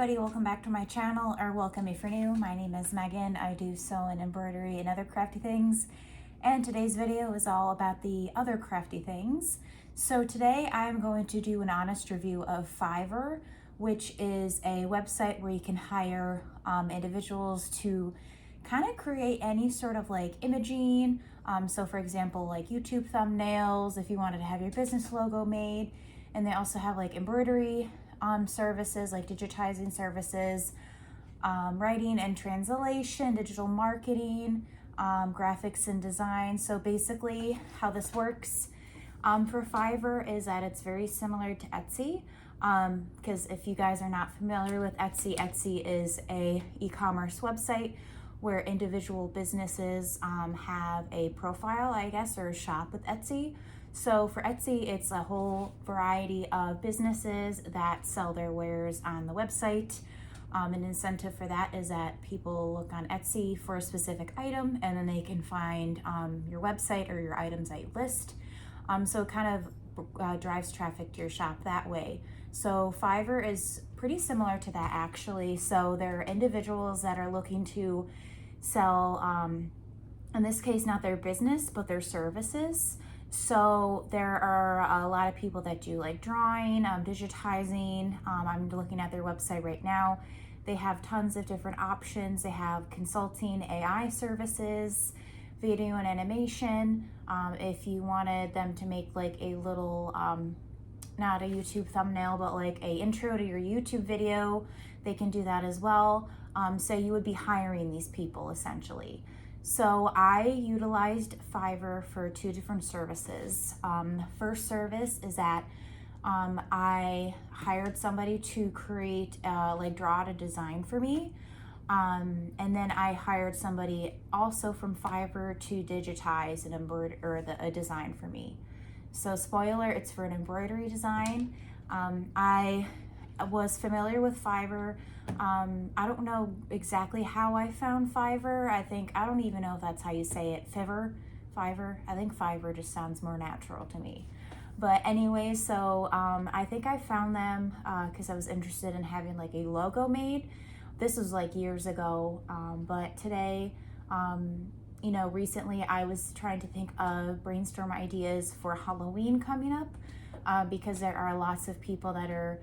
everybody, welcome back to my channel, or welcome if you're new. My name is Megan. I do sew and embroidery and other crafty things, and today's video is all about the other crafty things. So today I'm going to do an honest review of Fiverr, which is a website where you can hire individuals to kind of create any sort of like imaging. So for example, like YouTube thumbnails, if you wanted to have your business logo made. And they also have like embroidery services, like digitizing services, writing and translation, digital marketing, graphics and design. So basically how this works for Fiverr is that it's very similar to Etsy, because if you guys are not familiar with Etsy, Etsy is a e-commerce website where individual businesses have a profile, I guess, or a shop with Etsy. So for Etsy, it's a whole variety of businesses that sell their wares on the website. An incentive for that is that people look on Etsy for a specific item and then they can find your website or your items that you list. So it kind of drives traffic to your shop that way. So Fiverr is pretty similar to that actually. So there are individuals that are looking to sell, in this case, not their business, but their services. So there are a lot of people that do like drawing, digitizing. I'm looking at their website right now. They have tons of different options. They have consulting, AI services, video and animation. If you wanted them to make like a little, not a YouTube thumbnail, but like a intro to your YouTube video, they can do that as well. So you would be hiring these people essentially. So I utilized Fiverr for two different services. First service is that I hired somebody to create, like draw out a design for me. And then I hired somebody also from Fiverr to digitize an a design for me. So spoiler, it's for an embroidery design. I was familiar with Fiverr. I don't know exactly how I found Fiverr. I don't even know if that's how you say it. Fiverr. I think Fiverr just sounds more natural to me. But anyway, so I think I found them because I was interested in having like a logo made. This was like years ago, but today, recently I was trying to think of brainstorm ideas for Halloween coming up, because there are lots of people that are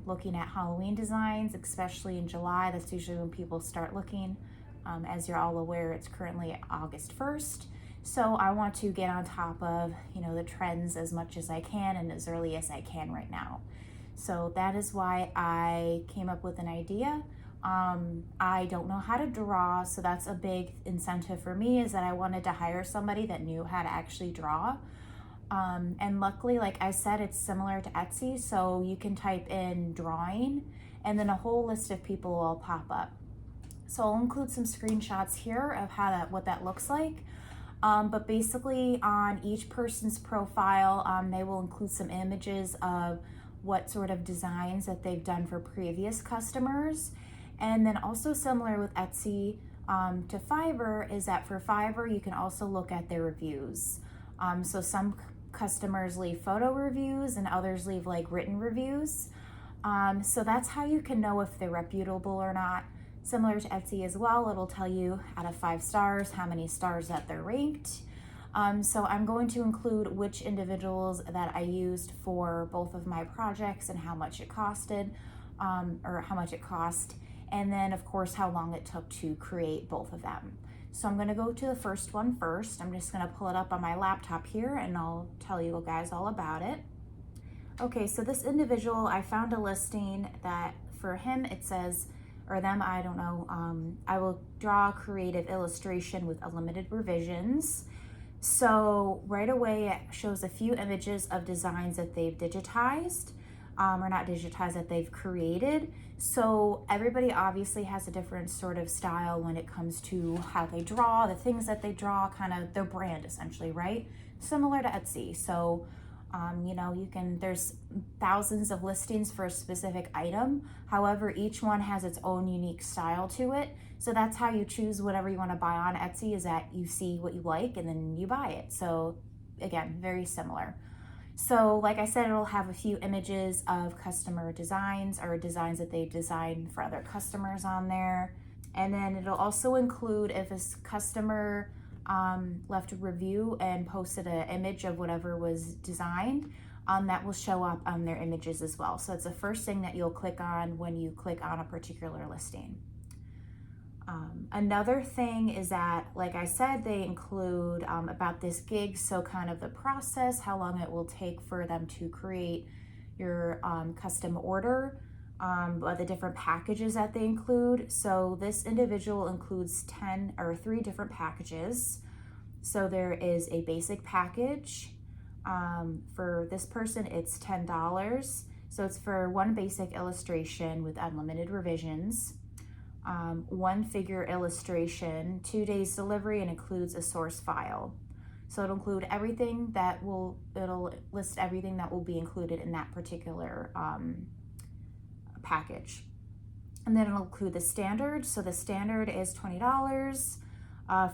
looking at Halloween designs, especially in July. That's usually when people start looking. As you're all aware, it's currently August 1st. So I want to get on top of, the trends as much as I can and as early as I can right now. So that is why I came up with an idea. I don't know how to draw, so that's a big incentive for me, is that I wanted to hire somebody that knew how to actually draw. And luckily, like I said, it's similar to Etsy, so you can type in drawing and then a whole list of people will pop up. So I'll include some screenshots here of what that looks like. But basically on each person's profile, they will include some images of what sort of designs that they've done for previous customers. And then also similar with Etsy to Fiverr is that for Fiverr, you can also look at their reviews. So some customers leave photo reviews and others leave like written reviews. So that's how you can know if they're reputable or not. Similar to Etsy as well, it'll tell you out of 5 stars, how many stars that they're ranked. So I'm going to include which individuals that I used for both of my projects and how much it costed, or how much it cost. And then of course, how long it took to create both of them. So I'm gonna go to the first one first. I'm just gonna pull it up on my laptop here and I'll tell you guys all about it. Okay, so this individual, I found a listing that for him, it says, or them, I don't know, I will draw a creative illustration with unlimited revisions. So right away, it shows a few images of designs that they've digitized, or not digitized, that they've created. So everybody obviously has a different sort of style when it comes to how they draw, the things that they draw, kind of their brand essentially, right? Similar to Etsy. So, there's thousands of listings for a specific item. However, each one has its own unique style to it. So that's how you choose whatever you want to buy on Etsy, is that you see what you like and then you buy it. So again, very similar. So like I said, it'll have a few images of customer designs or designs that they've designed for other customers on there. And then it'll also include if a customer left a review and posted an image of whatever was designed, that will show up on their images as well. So it's the first thing that you'll click on when you click on a particular listing. Another thing is that, like I said, they include about this gig, so kind of the process, how long it will take for them to create your custom order, the different packages that they include. So this individual includes 3 different packages. So there is a basic package. For this person, it's $10. So it's for 1 basic illustration with unlimited revisions. 1 figure illustration, 2 days delivery, and includes a source file. So it'll include everything it'll list everything that will be included in that particular package. And then it'll include the standard. So the standard is $20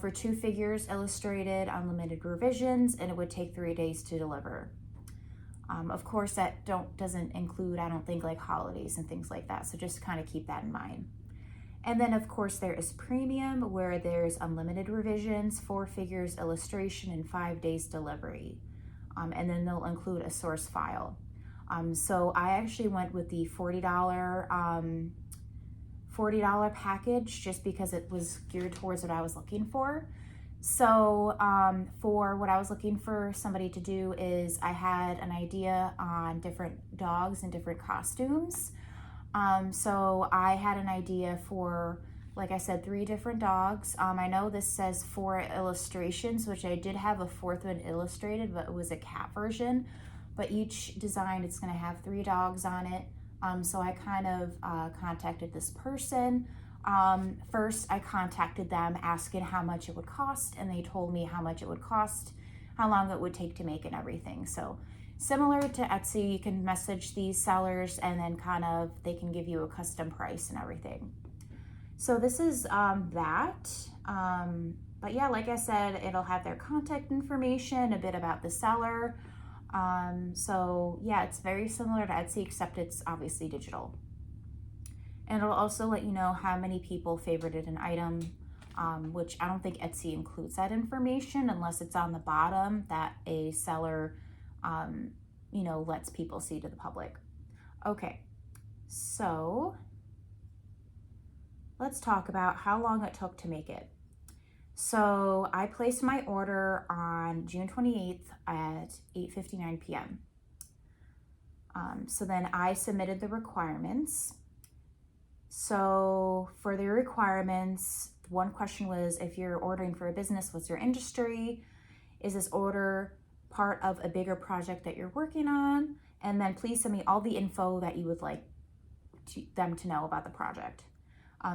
for 2 figures illustrated, unlimited revisions, and it would take 3 days to deliver. Of course, that doesn't include, I don't think, like holidays and things like that. So just kind of keep that in mind. And then of course there is premium, where there's unlimited revisions, 4 figures illustration, and 5 days delivery. And then they'll include a source file. So I actually went with the $40 package just because it was geared towards what I was looking for. So for what I was looking for somebody to do is I had an idea on different dogs and different costumes. So I had an idea for, like I said, 3 different dogs. I know this says 4 illustrations, which I did have a 4th one illustrated, but it was a cat version. But each design, it's going to have 3 dogs on it. So I kind of contacted this person. First, I contacted them asking how much it would cost, and they told me how much it would cost, how long it would take to make, and everything. So similar to Etsy, you can message these sellers and then they can give you a custom price and everything. So this is that. But yeah, like I said, it'll have their contact information, a bit about the seller. So yeah, it's very similar to Etsy, except it's obviously digital. And it'll also let you know how many people favorited an item, which I don't think Etsy includes that information unless it's on the bottom that a seller lets people see to the public. Okay, so let's talk about how long it took to make it. So I placed my order on June 28th at 8:59 p.m. So then I submitted the requirements. So for the requirements, one question was, if you're ordering for a business, what's your industry? Is this order part of a bigger project that you're working on? And then please send me all the info that you would like them to know about the project.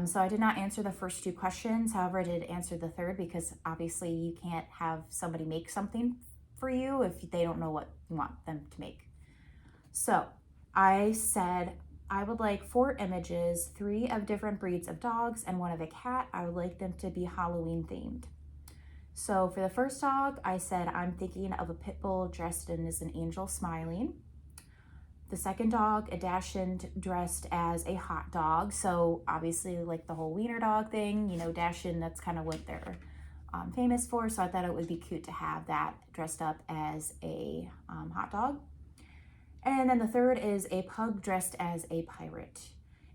So I did not answer the first 2 questions. However, I did answer the third, because obviously you can't have somebody make something for you if they don't know what you want them to make. So I said I would like 4 images, 3 of different breeds of dogs and 1 of a cat. I would like them to be Halloween themed. So for the first dog, I said I'm thinking of a pit bull dressed in as an angel smiling. The second dog, a Dachshund dressed as a hot dog. So obviously, like the whole wiener dog thing, Dachshund, that's kind of what they're famous for. So I thought it would be cute to have that dressed up as a hot dog. And then the third is a pug dressed as a pirate.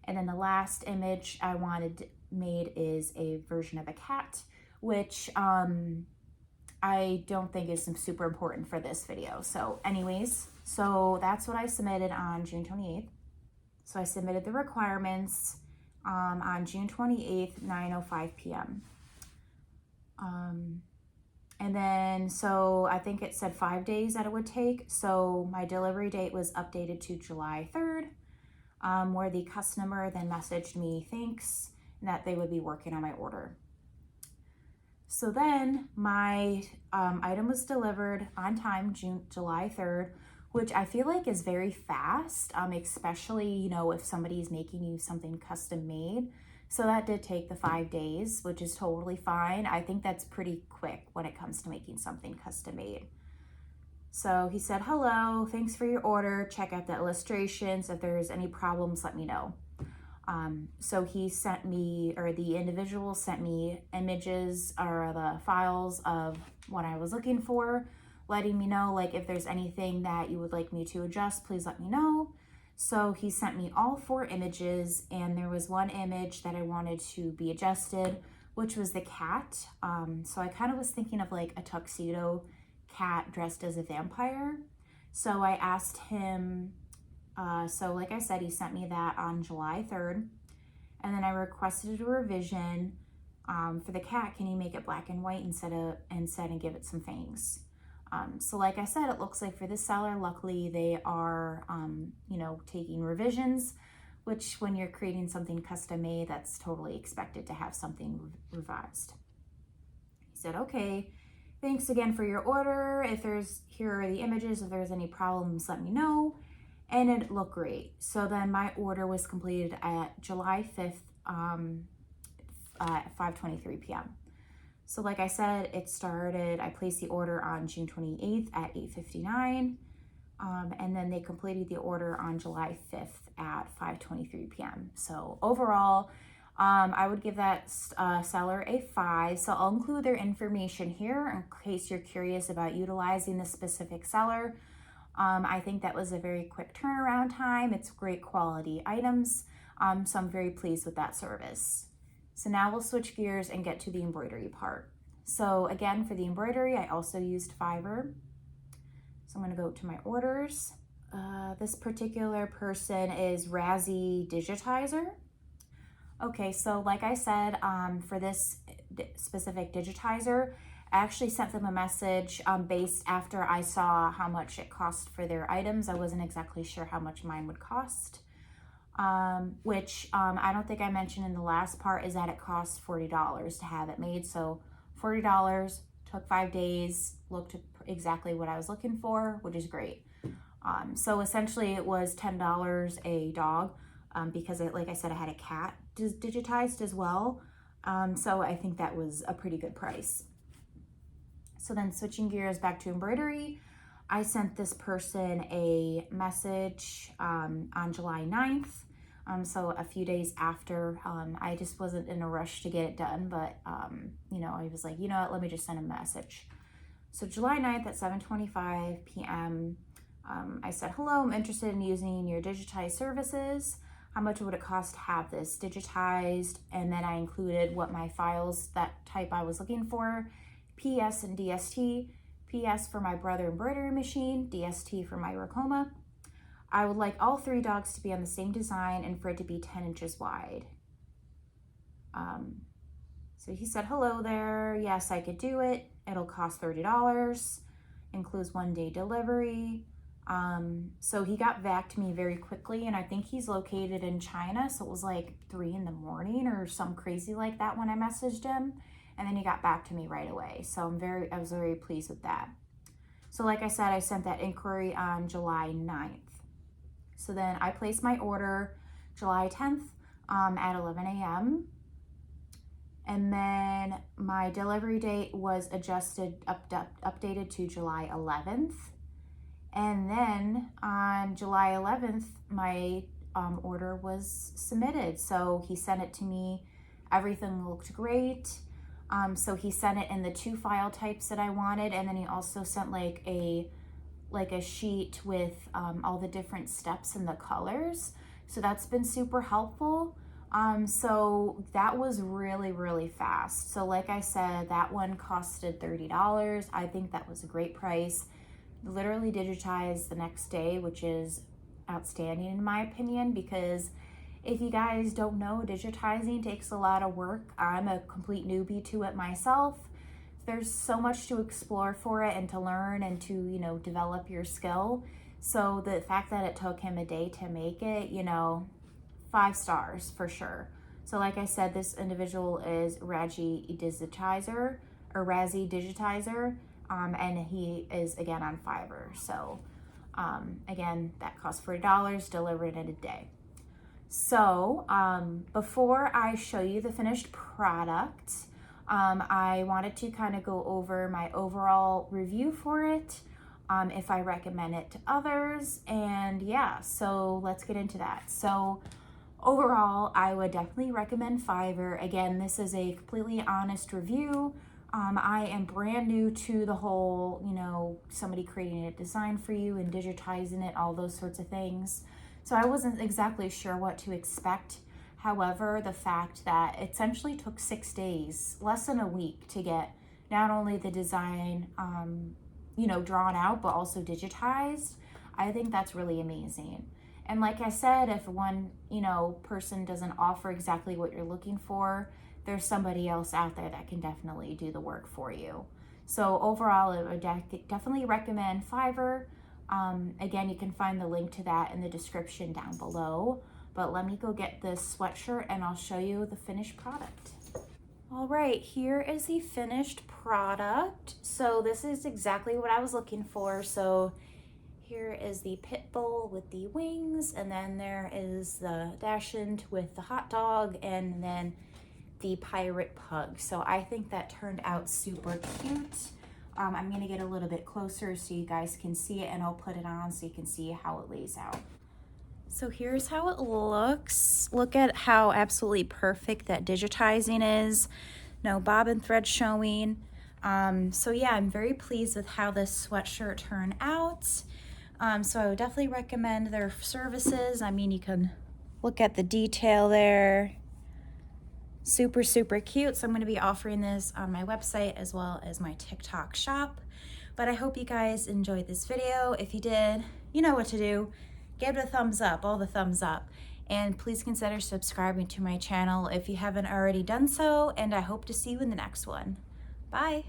And then the last image I wanted made is a version of a cat, which I don't think is super important for this video. So anyways, so that's what I submitted on June 28th. So I submitted the requirements on June 28th, 9:05 p.m. And then, so I think it said 5 days that it would take. So my delivery date was updated to July 3rd, where the customer then messaged me thanks, and that they would be working on my order. So then my item was delivered on time, July 3rd, which I feel like is very fast, especially, if somebody's making you something custom made. So that did take the 5 days, which is totally fine. I think that's pretty quick when it comes to making something custom made. So he said, hello, thanks for your order. Check out the illustrations. If there's any problems, let me know. So he sent me, or the individual sent me images or the files of what I was looking for, letting me know like if there's anything that you would like me to adjust, please let me know. So he sent me all 4 images, and there was one image that I wanted to be adjusted, which was the cat. So I kind of was thinking of like a tuxedo cat dressed as a vampire. So I asked him, so like I said, he sent me that on July 3rd. And then I requested a revision for the cat. Can you make it black and white instead and give it some fangs? So like I said, it looks like for this seller, luckily they are, you know, taking revisions, which when you're creating something custom made, that's totally expected to have something revised. He said, okay, thanks again for your order. Here are the images. If there's any problems, let me know. And it looked great. So then my order was completed at July 5th at 5:23 p.m. So like I said, I placed the order on June 28th at 8:59. And then they completed the order on July 5th at 5:23 p.m. So overall, I would give that seller a 5. So I'll include their information here in case you're curious about utilizing this specific seller. I think that was a very quick turnaround time. It's great quality items. So I'm very pleased with that service. So now we'll switch gears and get to the embroidery part. So again, for the embroidery, I also used Fiverr. So I'm going to go to my orders. This particular person is Embroidery Digitizer. Okay, so like I said, for this specific digitizer, I actually sent them a message based after I saw how much it cost for their items. I wasn't exactly sure how much mine would cost, which I don't think I mentioned in the last part is that it costs $40 to have it made. So $40, took 5 days, looked exactly what I was looking for, which is great. So essentially it was $10 a dog because like I said, I had a cat digitized as well. So I think that was a pretty good price. So then switching gears back to embroidery, I sent this person a message on July 9th. So a few days after, I just wasn't in a rush to get it done, but you know, I was like, you know what, let me just send a message. So July 9th at 7:25 p.m., I said, hello, I'm interested in using your digitized services. How much would it cost to have this digitized? And then I included what my files, that type I was looking for, PS and DST, PS for my brother embroidery machine, DST for my Racoma. I would like all 3 dogs to be on the same design and for it to be 10 inches wide. So he said, hello there, yes, I could do it. It'll cost $30, includes 1-day delivery. So he got back to me very quickly, and I think he's located in China, so it was like 3 in the morning or some crazy like that when I messaged him, and then he got back to me right away. So I was very pleased with that. So like I said, I sent that inquiry on July 9th. So then I placed my order July 10th at 11 a.m. And then my delivery date was updated to July 11th. And then on July 11th, my order was submitted. So he sent it to me. Everything looked great. So he sent it in the 2 file types that I wanted. And then he also sent like a sheet with all the different steps and the colors. So that's been super helpful. So that was really, really fast. So like I said, that one costed $30. I think that was a great price. Literally digitized the next day, which is outstanding in my opinion, because if you guys don't know, digitizing takes a lot of work. I'm a complete newbie to it myself. There's so much to explore for it and to learn and to, you know, develop your skill. So the fact that it took him a day to make it, you know, 5 stars for sure. So like I said, this individual is Embroidery Digitizer, and he is again on Fiverr. So again, that costs $40, delivered in a day. So before I show you the finished product, I wanted to kind of go over my overall review for it. if I recommend it to others. And yeah, so let's get into that. So overall, I would definitely recommend Fiverr. Again, this is a completely honest review. I am brand new to the whole, somebody creating a design for you and digitizing it, all those sorts of things. So I wasn't exactly sure what to expect. However, the fact that it essentially took 6 days, less than a week, to get not only the design, drawn out, but also digitized, I think that's really amazing. And like I said, if one, person doesn't offer exactly what you're looking for, there's somebody else out there that can definitely do the work for you. So overall, I would definitely recommend Fiverr. Again, you can find the link to that in the description down below. But let me go get this sweatshirt and I'll show you the finished product. All right, here is the finished product. So this is exactly what I was looking for. So here is the pit bull with the wings, and then there is the dachshund with the hot dog, and then the pirate pug. So I think that turned out super cute. I'm gonna get a little bit closer so you guys can see it, and I'll put it on so you can see how it lays out. So here's how it looks. Look at how absolutely perfect that digitizing is. No bobbin thread showing. So yeah, I'm very pleased with how this sweatshirt turned out. So I would definitely recommend their services. I mean, you can look at the detail there. Super, super cute. So I'm going to be offering this on my website as well as my TikTok shop. But I hope you guys enjoyed this video. If you did, you know what to do. Give it a thumbs up, all the thumbs up. And please consider subscribing to my channel if you haven't already done so. And I hope to see you in the next one. Bye.